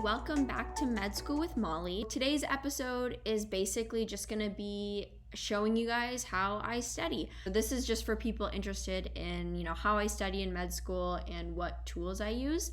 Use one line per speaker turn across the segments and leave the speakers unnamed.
welcome back to Med School with Molly. Today's episode is basically just going to be showing you guys how I study. So this is just for people interested in, how I study in med school and what tools I use.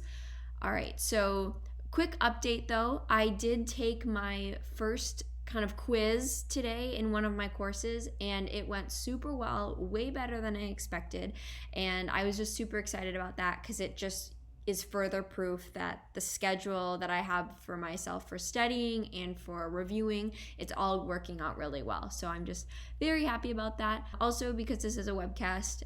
All right, so quick update though. I did take my first kind of quiz today in one of my courses and it went super well, way better than I expected. And I was just super excited about that because it just is further proof that the schedule that I have for myself for studying and for reviewing, it's all working out really well. So I'm just very happy about that. Also, because this is a webcast,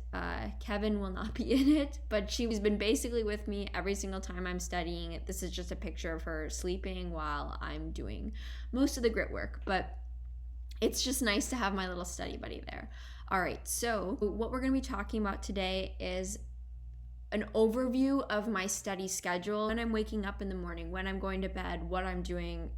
Kevin will not be in it, but she's been basically with me every single time I'm studying. This is just a picture of her sleeping while I'm doing most of the grit work, but it's just nice to have my little study buddy there. All right, so what we're gonna be talking about today is an overview of my study schedule, when I'm waking up in the morning, when I'm going to bed, what I'm doing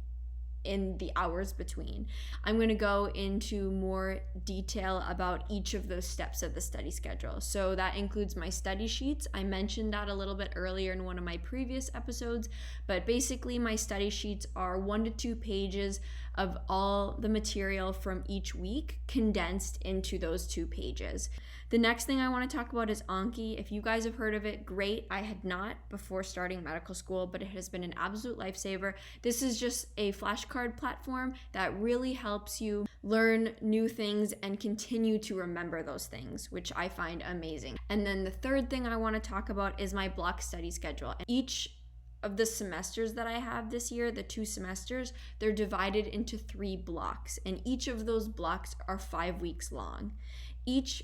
in the hours between. I'm going to go into more detail about each of those steps of the study schedule. So that includes my study sheets. I mentioned that a little bit earlier in one of my previous episodes, but basically my study sheets are 1 to 2 pages of all the material from each week condensed into those 2 pages. The next thing I want to talk about is ANKI. If you guys have heard of it, great. I had not before starting medical school, but it has been an absolute lifesaver. This is just a flashcard platform that really helps you learn new things and continue to remember those things, which I find amazing. And then the third thing I want to talk about is my block study schedule. Each of the semesters that I have this year, the 2 semesters, they're divided into 3 blocks, and each of those blocks are 5 weeks long. Each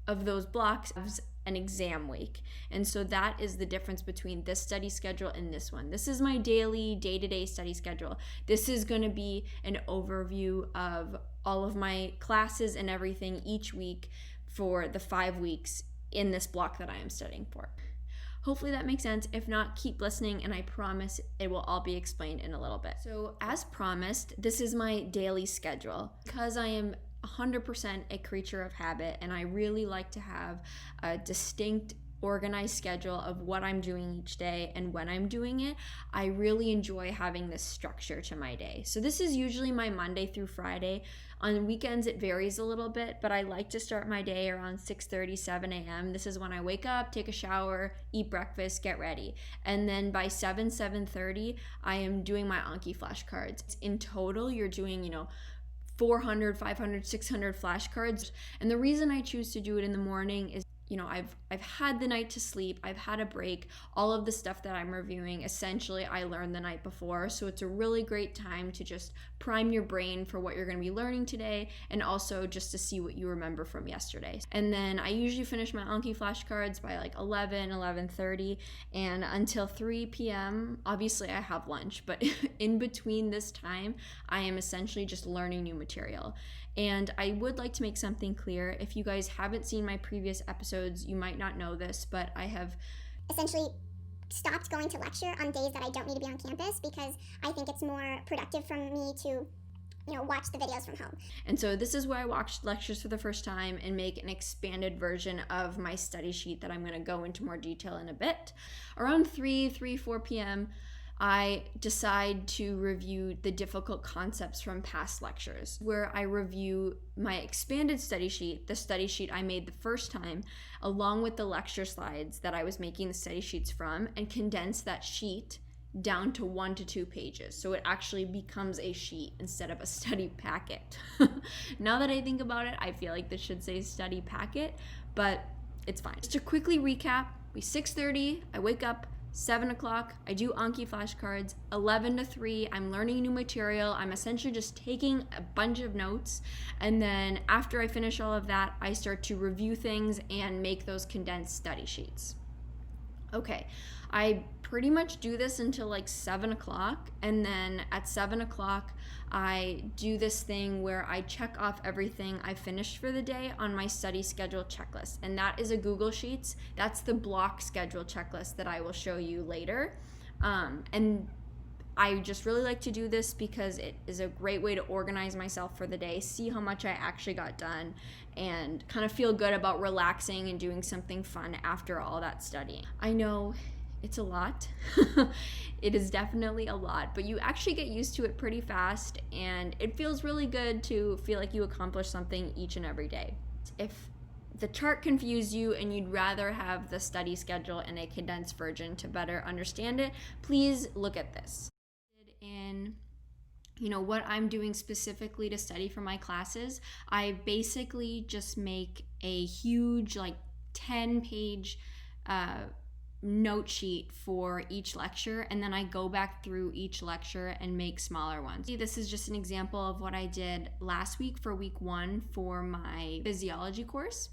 of those blocks has an exam week. And so that is the difference between this study schedule and this one. This is my daily, day-to-day study schedule. This is going to be an overview of all of my classes and everything each week for the 5 weeks in this block that I am studying for. Hopefully that makes sense. If not, keep listening and I promise it will all be explained in a little bit. So as promised, this is my daily schedule. Because I am 100% a creature of habit and I really like to have a distinct, organized schedule of what I'm doing each day and when I'm doing it. I really enjoy having this structure to my day. So this is usually my Monday through Friday. On weekends it varies a little bit, but I like to start my day around 6:30, 7 a.m. This is when I wake up, take a shower, eat breakfast, get ready. And then by 7:30, I am doing my ANKI flashcards. In total, you're doing, 400, 500, 600 flashcards. And the reason I choose to do it in the morning is, I've had the night to sleep, I've had a break, all of the stuff that I'm reviewing, essentially I learned the night before. So it's a really great time to just prime your brain for what you're going to be learning today and also just to see what you remember from yesterday. And then I usually finish my ANKI flashcards by like 11:30 and until 3 p.m. Obviously I have lunch, but in between this time, I am essentially just learning new material. And I would like to make something clear. If you guys haven't seen my previous episodes, you might not know this, but I have
essentially stopped going to lecture on days that I don't need to be on campus because I think it's more productive for me to watch the videos from home.
And so this is where I watched lectures for the first time and make an expanded version of my study sheet that I'm going to go into more detail in a bit. Around 4 p.m., I decide to review the difficult concepts from past lectures, where I review my expanded study sheet, the study sheet I made the first time, along with the lecture slides that I was making the study sheets from, and condense that sheet down to 1 to 2 pages. So it actually becomes a sheet instead of a study packet. Now that I think about it, I feel like this should say study packet, but it's fine. Just to quickly recap, 6:30, I wake up. 7 o'clock, I do ANKI flashcards. 11 to 3, I'm learning new material. I'm essentially just taking a bunch of notes. And then after I finish all of that, I start to review things and make those condensed study sheets. Okay, I pretty much do this until like 7 o'clock. And then at 7 o'clock, I do this thing where I check off everything I finished for the day on my study schedule checklist. And that is a Google Sheets. That's the block schedule checklist that I will show you later. And I just really like to do this because it is a great way to organize myself for the day, see how much I actually got done, and kind of feel good about relaxing and doing something fun after all that studying. I know It's a lot. It is definitely a lot, but you actually get used to it pretty fast, and it feels really good to feel like you accomplish something each and every day. If the chart confused you and you'd rather have the study schedule in a condensed version to better understand it, please look at this. In what I'm doing specifically to study for my classes, I basically just make a huge 10-page note sheet for each lecture, and then I go back through each lecture and make smaller ones. This is just an example of what I did last week for week 1 for my physiology course.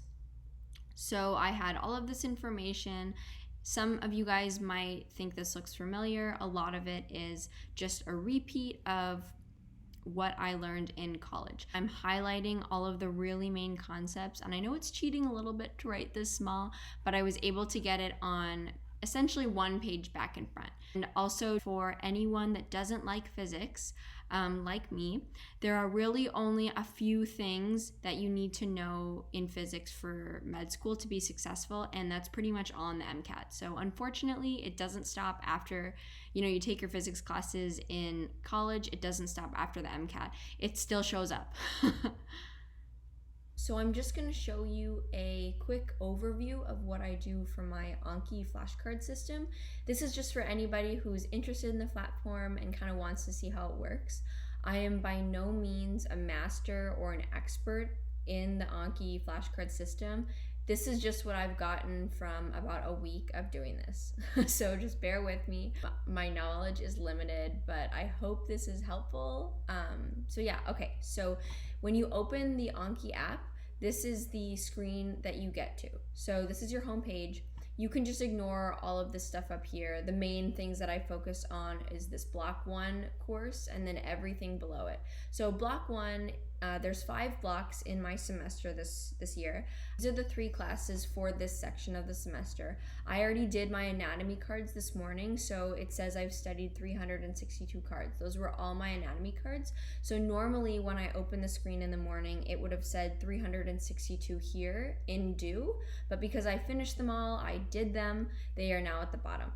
So I had all of this information. Some of you guys might think this looks familiar. A lot of it is just a repeat of what I learned in college. I'm highlighting all of the really main concepts, and I know it's cheating a little bit to write this small, but I was able to get it on essentially one page back and front. And also, for anyone that doesn't like physics, like me, there are really only a few things that you need to know in physics for med school to be successful, and that's pretty much all in the MCAT. So unfortunately, it doesn't stop after you take your physics classes in college. It doesn't stop after the MCAT. It still shows up. So I'm just going to show you a quick overview of what I do for my ANKI Flashcard system. This is just for anybody who's interested in the platform and kind of wants to see how it works. I am by no means a master or an expert in the ANKI Flashcard system. This is just what I've gotten from about a week of doing this. So just bear with me. My knowledge is limited, but I hope this is helpful. So when you open the ANKI app, this is the screen that you get to. So this is your home page. You can just ignore all of this stuff up here. The main things that I focus on is this block 1 course and then everything below it. So block 1, there's 5 blocks in my semester this year. These are the 3 classes for this section of the semester. I already did my anatomy cards this morning, so it says I've studied 362 cards. Those were all my anatomy cards. So normally when I open the screen in the morning, it would have said 362 here in due, but because I finished them all, I did them, they are now at the bottom.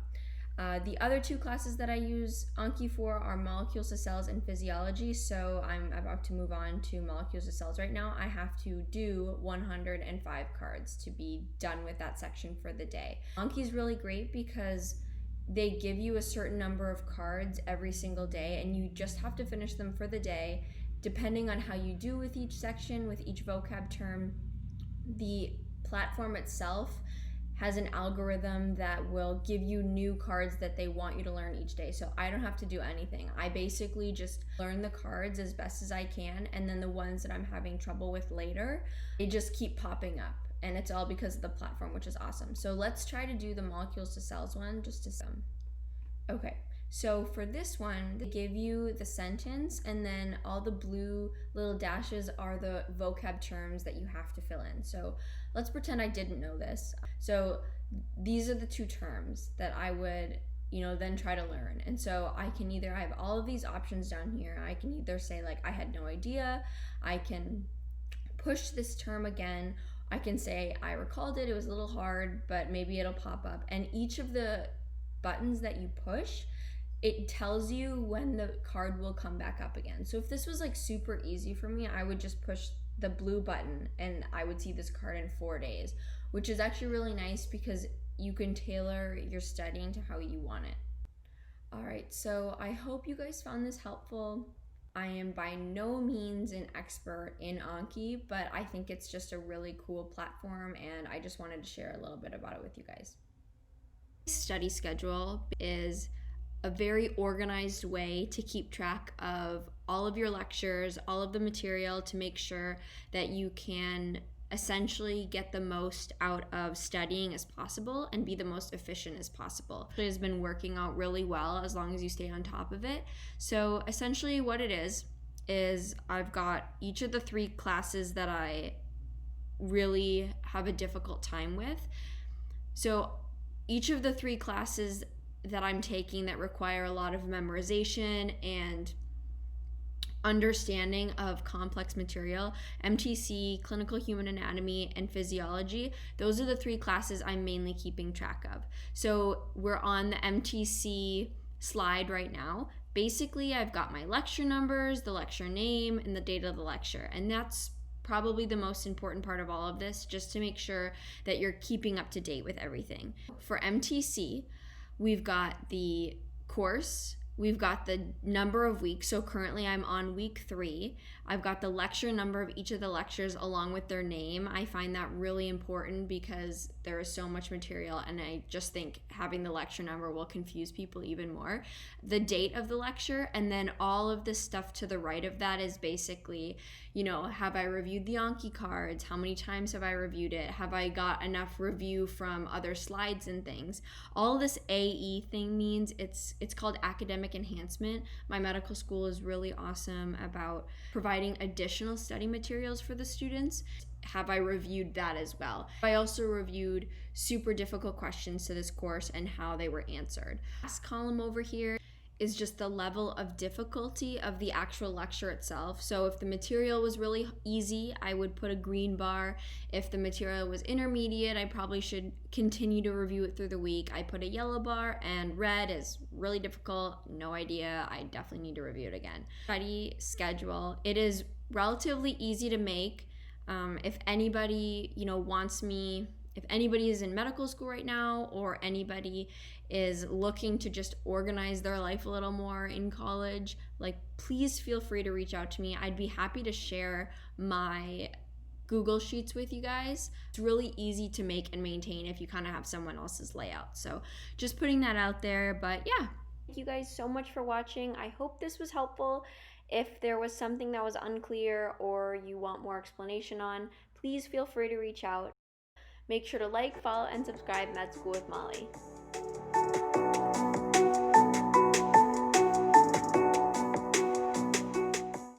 The other 2 classes that I use ANKI for are molecules to cells and physiology, so I'm about to move on to molecules to cells right now. I have to do 105 cards to be done with that section for the day. ANKI is really great because they give you a certain number of cards every single day, and you just have to finish them for the day. Depending on how you do with each section, with each vocab term, the platform itself has an algorithm that will give you new cards that they want you to learn each day. So I don't have to do anything. I basically just learn the cards as best as I can, and then the ones that I'm having trouble with later, they just keep popping up. And it's all because of the platform, which is awesome. So let's try to do the molecules to cells one just to some. Okay. So for this one, they give you the sentence, and then all the blue little dashes are the vocab terms that you have to fill in. So let's pretend I didn't know this. So these are the 2 terms that I would, then try to learn. And so I have all of these options down here. I can either say I had no idea, I can push this term again, I can say I recalled it was a little hard, but maybe it'll pop up. And each of the buttons that you push, it tells you when the card will come back up again. So if this was super easy for me, I would just push the blue button and I would see this card in 4 days, which is actually really nice because you can tailor your studying to how you want it. All right, so I hope you guys found this helpful. I am by no means an expert in ANKI, but I think it's just a really cool platform, and I just wanted to share a little bit about it with you guys. Study schedule is a very organized way to keep track of all of your lectures, all of the material, to make sure that you can essentially get the most out of studying as possible and be the most efficient as possible. It has been working out really well as long as you stay on top of it. So essentially what it is I've got each of the 3 classes that I really have a difficult time with. So each of the 3 classes that I'm taking that require a lot of memorization and understanding of complex material, MTC, clinical human anatomy, and physiology. Those are the 3 classes I'm mainly keeping track of. So we're on the MTC slide right now. Basically, I've got my lecture numbers, the lecture name, and the date of the lecture. And that's probably the most important part of all of this, just to make sure that you're keeping up to date with everything. For MTC, we've got the course, we've got the number of weeks. So currently I'm on week 3. I've got the lecture number of each of the lectures along with their name. I find that really important because there is so much material, and I just think having the lecture number will confuse people even more. The date of the lecture, and then all of this stuff to the right of that is basically, have I reviewed the ANKI cards? How many times have I reviewed it? Have I got enough review from other slides and things? All this AE thing means it's called academic enhancement. My medical school is really awesome about providing additional study materials for the students. Have I reviewed that as well? I also reviewed super difficult questions to this course and how they were answered. Last column over here is just the level of difficulty of the actual lecture itself. So if the material was really easy, I would put a green bar. If the material was intermediate, I probably should continue to review it through the week. I put a yellow bar, and red is really difficult, no idea, I definitely need to review it again. Study schedule, it is relatively easy to make. If anybody, if anybody is in medical school right now, or anybody is looking to just organize their life a little more in college, please feel free to reach out to me. I'd be happy to share my Google Sheets with you guys. It's really easy to make and maintain if you kind of have someone else's layout. So just putting that out there. But yeah, thank you guys so much for watching. I hope this was helpful. If there was something that was unclear or you want more explanation on, please feel free to reach out. Make sure to like, follow, and subscribe Med School with Molly.